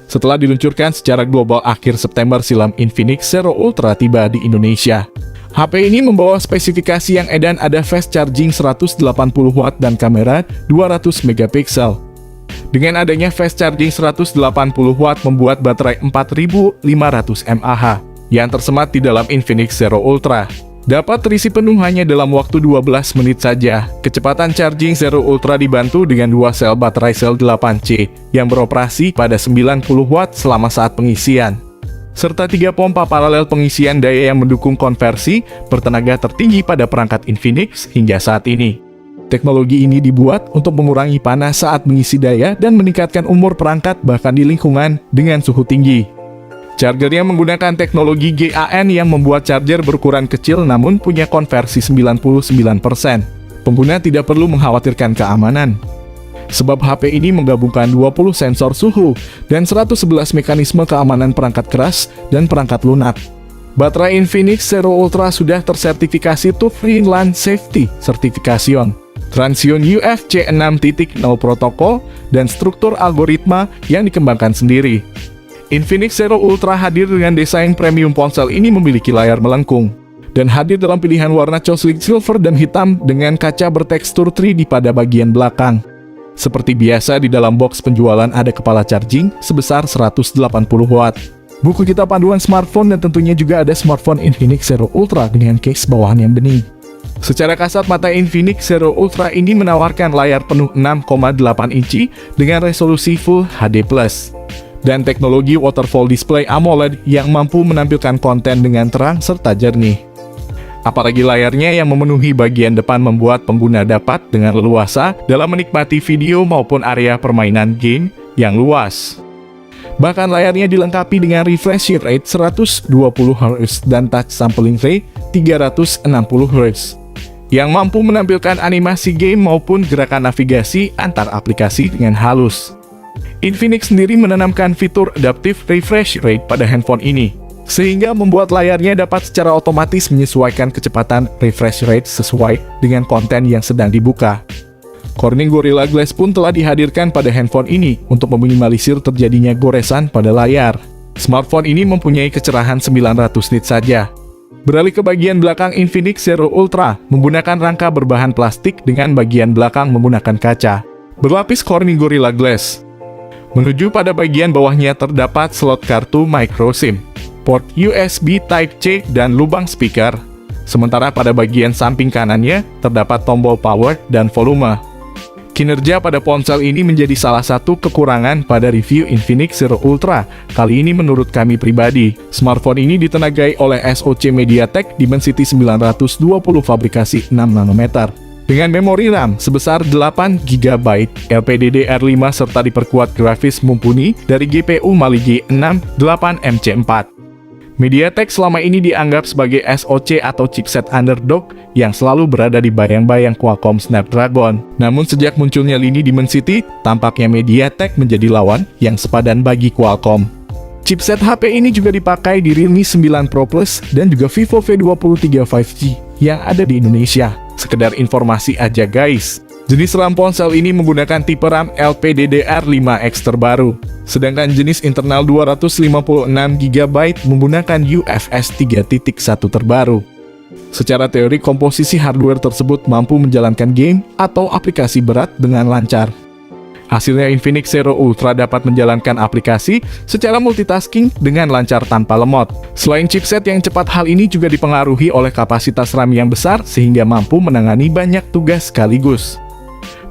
Setelah diluncurkan secara global akhir September silam, Infinix Zero Ultra tiba di Indonesia. HP ini membawa spesifikasi yang edan, ada fast charging 180 watt dan kamera 200 megapiksel. Dengan adanya fast charging 180 watt membuat baterai 4500 mAh yang tersemat di dalam Infinix Zero Ultra dapat terisi penuh hanya dalam waktu 12 menit saja. Kecepatan charging Zero Ultra dibantu dengan dua sel baterai sel 8C yang beroperasi pada 90 watt selama saat pengisian, serta 3 pompa paralel pengisian daya yang mendukung konversi bertenaga tertinggi pada perangkat Infinix hingga saat ini. Teknologi ini dibuat untuk mengurangi panas saat mengisi daya dan meningkatkan umur perangkat bahkan di lingkungan dengan suhu tinggi. Chargernya menggunakan teknologi GaN yang membuat charger berukuran kecil namun punya konversi 99%. Pengguna tidak perlu mengkhawatirkan keamanan, sebab HP ini menggabungkan 20 sensor suhu dan 111 mekanisme keamanan perangkat keras dan perangkat lunak. Baterai Infinix Zero Ultra sudah tersertifikasi TÜV Rheinland Safety Certification, Transion UFC 6.0 protokol, dan struktur algoritma yang dikembangkan sendiri. Infinix Zero Ultra hadir dengan desain premium. Ponsel ini memiliki layar melengkung dan hadir dalam pilihan warna cosmic silver dan hitam dengan kaca bertekstur 3D pada bagian belakang. Seperti biasa di dalam box penjualan ada kepala charging sebesar 180 watt, buku kitab panduan smartphone, dan tentunya juga ada smartphone Infinix Zero Ultra dengan case bawahan yang bening. Secara kasat mata, Infinix Zero Ultra ini menawarkan layar penuh 6,8 inci dengan resolusi Full HD+, dan teknologi waterfall display AMOLED yang mampu menampilkan konten dengan terang serta jernih. Apalagi layarnya yang memenuhi bagian depan membuat pengguna dapat dengan leluasa dalam menikmati video maupun area permainan game yang luas. Bahkan layarnya dilengkapi dengan refresh rate 120 Hz dan touch sampling rate 360 Hz yang mampu menampilkan animasi game maupun gerakan navigasi antar aplikasi dengan halus. Infinix sendiri menanamkan fitur adaptive refresh rate pada handphone ini, sehingga membuat layarnya dapat secara otomatis menyesuaikan kecepatan refresh rate sesuai dengan konten yang sedang dibuka. Corning Gorilla Glass pun telah dihadirkan pada handphone ini untuk meminimalisir terjadinya goresan pada layar. Smartphone ini mempunyai kecerahan 900 nit saja. Beralih ke bagian belakang, Infinix Zero Ultra menggunakan rangka berbahan plastik dengan bagian belakang menggunakan kaca berlapis Corning Gorilla Glass. Menuju pada bagian bawahnya terdapat slot kartu micro SIM, port USB Type-C, dan lubang speaker. Sementara pada bagian samping kanannya terdapat tombol power dan volume. Kinerja pada ponsel ini menjadi salah satu kekurangan pada review Infinix Zero Ultra. Kali ini menurut kami pribadi, smartphone ini ditenagai oleh SoC MediaTek Dimensity 920 fabrikasi 6 nanometer. Dengan memori RAM sebesar 8 GB, LPDDR5 serta diperkuat grafis mumpuni dari GPU Mali G6 8MC4. MediaTek selama ini dianggap sebagai SoC atau chipset underdog yang selalu berada di bayang-bayang Qualcomm Snapdragon. Namun sejak munculnya lini Dimensity, tampaknya MediaTek menjadi lawan yang sepadan bagi Qualcomm. Chipset HP ini juga dipakai di Realme 9 Pro Plus dan juga Vivo V23 5G yang ada di Indonesia. Sekedar informasi aja guys. Jenis RAM ponsel ini menggunakan tipe RAM LPDDR5X terbaru, sedangkan jenis internal 256 GB menggunakan UFS 3.1 terbaru. Secara teori, komposisi hardware tersebut mampu menjalankan game atau aplikasi berat dengan lancar. Hasilnya, Infinix Zero Ultra dapat menjalankan aplikasi secara multitasking dengan lancar tanpa lemot. Selain chipset yang cepat, hal ini juga dipengaruhi oleh kapasitas RAM yang besar sehingga mampu menangani banyak tugas sekaligus.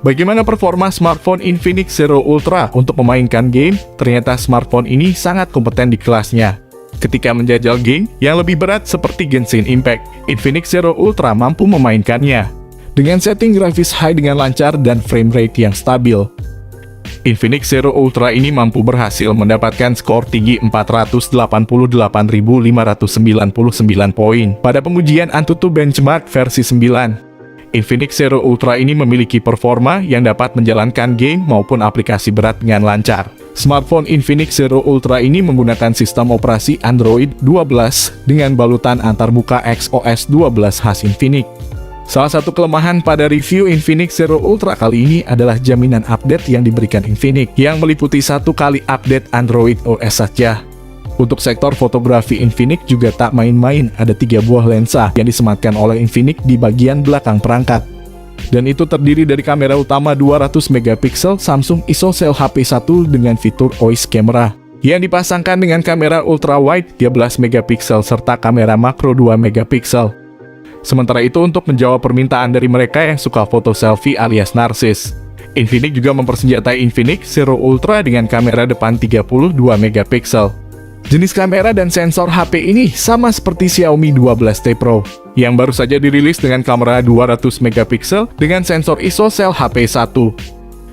Bagaimana performa smartphone Infinix Zero Ultra untuk memainkan game? Ternyata smartphone ini sangat kompeten di kelasnya. Ketika menjajal game yang lebih berat seperti Genshin Impact, Infinix Zero Ultra mampu memainkannya dengan setting grafis high dengan lancar dan frame rate yang stabil. Infinix Zero Ultra ini mampu berhasil mendapatkan skor tinggi 488.599 poin pada pengujian AnTuTu Benchmark versi 9. Infinix Zero Ultra ini memiliki performa yang dapat menjalankan game maupun aplikasi berat dengan lancar. Smartphone Infinix Zero Ultra ini menggunakan sistem operasi Android 12 dengan balutan antarmuka XOS 12 khas Infinix. Salah satu kelemahan pada review Infinix Zero Ultra kali ini adalah jaminan update yang diberikan Infinix, yang meliputi 1 kali update Android OS saja. Untuk sektor fotografi, Infinix juga tak main-main, ada 3 buah lensa yang disematkan oleh Infinix di bagian belakang perangkat. Dan itu terdiri dari kamera utama 200 megapiksel Samsung ISO HP1 dengan fitur OIS camera, yang dipasangkan dengan kamera ultra wide 13 megapiksel serta kamera makro 2 megapiksel. Sementara itu, untuk menjawab permintaan dari mereka yang suka foto selfie alias narsis, Infinix juga mempersenjatai Infinix Zero Ultra dengan kamera depan 32 megapiksel. Jenis kamera dan sensor HP ini sama seperti Xiaomi 12T Pro, yang baru saja dirilis dengan kamera 200 megapiksel dengan sensor ISO HP1.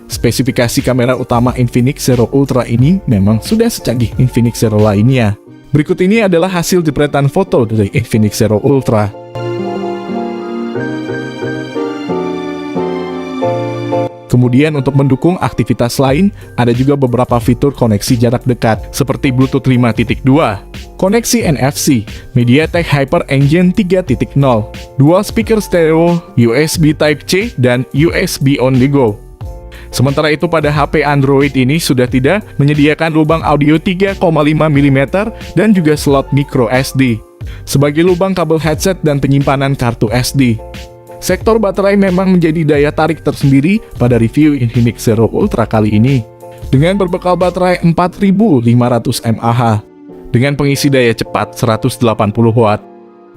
Spesifikasi kamera utama Infinix Zero Ultra ini memang sudah secanggih Infinix Zero lainnya. Berikut ini adalah hasil jepretan foto dari Infinix Zero Ultra. Kemudian untuk mendukung aktivitas lain, ada juga beberapa fitur koneksi jarak dekat, seperti Bluetooth 5.2, koneksi NFC, MediaTek Hyper Engine 3.0, dual speaker stereo, USB Type-C, dan USB on the go. Sementara itu pada HP Android ini sudah tidak menyediakan lubang audio 3,5 mm dan juga slot micro SD, sebagai lubang kabel headset dan penyimpanan kartu SD. Sektor baterai memang menjadi daya tarik tersendiri pada review Infinix Zero Ultra kali ini, dengan berbekal baterai 4500 mAh, dengan pengisi daya cepat 180 Watt.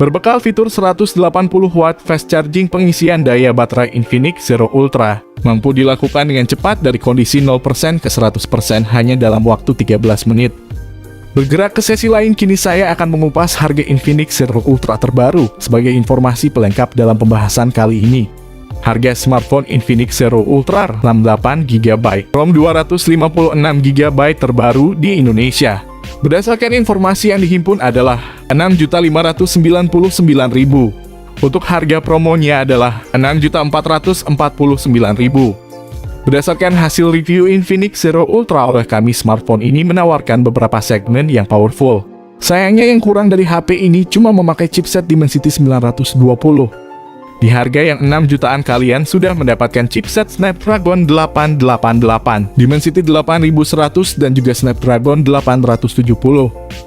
Berbekal fitur 180 Watt fast charging, pengisian daya baterai Infinix Zero Ultra mampu dilakukan dengan cepat dari kondisi 0% ke 100% hanya dalam waktu 13 menit. Bergerak ke sesi lain, kini saya akan mengupas harga Infinix Zero Ultra terbaru sebagai informasi pelengkap dalam pembahasan kali ini. Harga smartphone Infinix Zero Ultra 68GB, ROM 256GB terbaru di Indonesia. Berdasarkan informasi yang dihimpun adalah Rp6.599.000. Untuk harga promonya adalah Rp6.449.000. Berdasarkan hasil review Infinix Zero Ultra oleh kami, smartphone ini menawarkan beberapa segmen yang powerful. Sayangnya yang kurang dari HP ini cuma memakai chipset Dimensity 920. Di harga yang 6 jutaan kalian sudah mendapatkan chipset Snapdragon 888, Dimensity 8100 dan juga Snapdragon 870.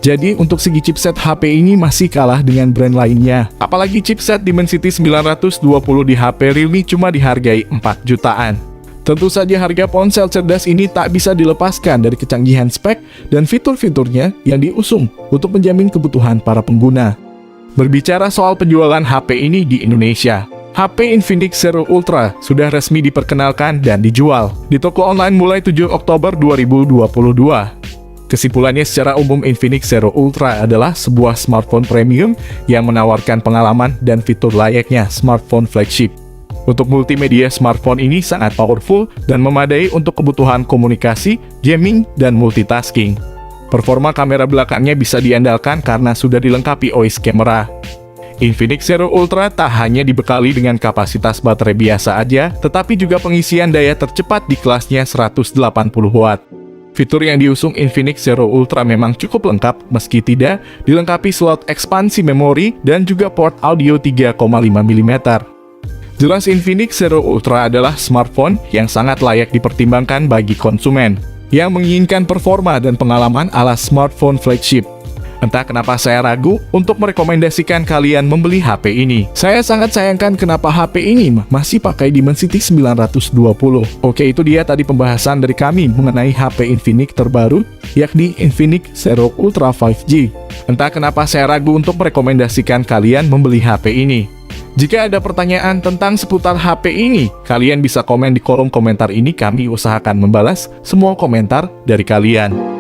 Jadi untuk segi chipset HP ini masih kalah dengan brand lainnya. Apalagi chipset Dimensity 920 di HP Realme cuma dihargai 4 jutaan. Tentu saja harga ponsel cerdas ini tak bisa dilepaskan dari kecanggihan spek dan fitur-fiturnya yang diusung untuk menjamin kebutuhan para pengguna. Berbicara soal penjualan HP ini di Indonesia, HP Infinix Zero Ultra sudah resmi diperkenalkan dan dijual di toko online mulai 7 Oktober 2022. Kesimpulannya, secara umum Infinix Zero Ultra adalah sebuah smartphone premium yang menawarkan pengalaman dan fitur layaknya smartphone flagship. Untuk multimedia, smartphone ini sangat powerful dan memadai untuk kebutuhan komunikasi, gaming, dan multitasking. Performa kamera belakangnya bisa diandalkan karena sudah dilengkapi OIS camera. Infinix Zero Ultra tak hanya dibekali dengan kapasitas baterai biasa aja, tetapi juga pengisian daya tercepat di kelasnya 180 Watt. Fitur yang diusung Infinix Zero Ultra memang cukup lengkap meski tidak dilengkapi slot ekspansi memori dan juga port audio 3,5 mm. Jelas Infinix Zero Ultra adalah smartphone yang sangat layak dipertimbangkan bagi konsumen yang menginginkan performa dan pengalaman ala smartphone flagship. Entah kenapa saya ragu untuk merekomendasikan kalian membeli HP ini. Saya sangat sayangkan kenapa HP ini masih pakai Dimensity 920. Oke, itu dia tadi pembahasan dari kami mengenai HP Infinix terbaru, yakni Infinix Zero Ultra 5G. Entah kenapa saya ragu untuk merekomendasikan kalian membeli HP ini. Jika ada pertanyaan tentang seputar HP ini, kalian bisa komen di kolom komentar ini, kami usahakan membalas semua komentar dari kalian.